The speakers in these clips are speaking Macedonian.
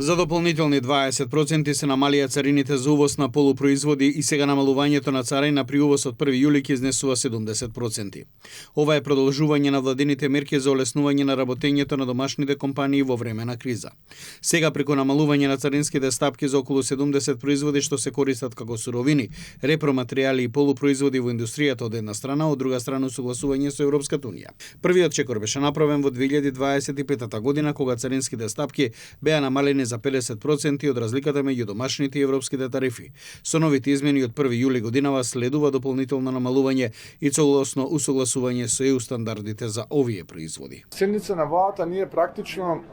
За дополнителни 20% се намалија царините за увоз на полупроизводи и сега намалувањето на царина при увоз од 1 јули ќе изнесува 70%. Ова е продолжување на владините мерки за олеснување на работењето на домашните компании во време на криза. Сега преку намалување на царинските стапки за околу 70 производи што се користат како суровини, репроматеријали и полупроизводи во индустријата од една страна, од друга страна согласување со Европската унија. Првиот чекор беше направен во 2025 година кога царинските стапки беа намалени за 50% од разликата меѓу домашните и европските тарифи. Со новите измени од 1 јули годинава следува дополнително намалување и целосно усогласување со ЕУ стандардите за овие производи. Седница на владата ние практично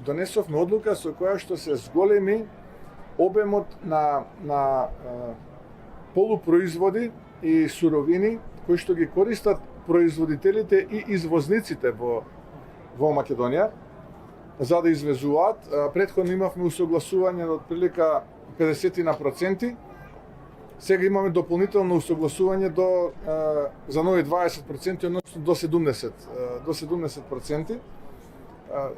донесовме одлука со која што се зголеми обемот на полупроизводи и суровини кои што ги користат производителите и извозниците во Македонија за да извезуваат. Претходно имавме усогласување од прилика 50%. Сега имаме дополнително усогласување за нови 20%, односно до 70%.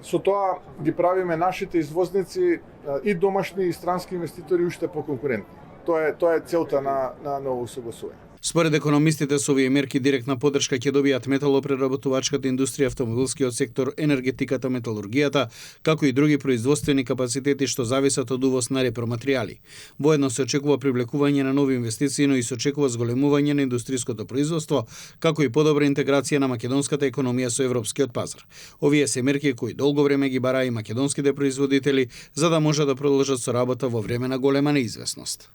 Со тоа ги правиме нашите извозници и домашни и странски инвеститори уште поконкурентни. Тоа е целта на ново усогласување. Според економистите, со овие мерки директна поддршка ќе добијат металопреработувачката индустрија, автомобилскиот сектор, енергетиката, металургијата, како и други производствени капацитети што зависат од увоз на репроматеријали. Воедно се очекува привлекување на нови инвестиции, но и се очекува зголемување на индустријското производство, како и подобра интеграција на македонската економија со европскиот пазар. Овие се мерки кои долго време ги бараа и македонските производители за да можат да продолжат со работа во време на голема неизвестност.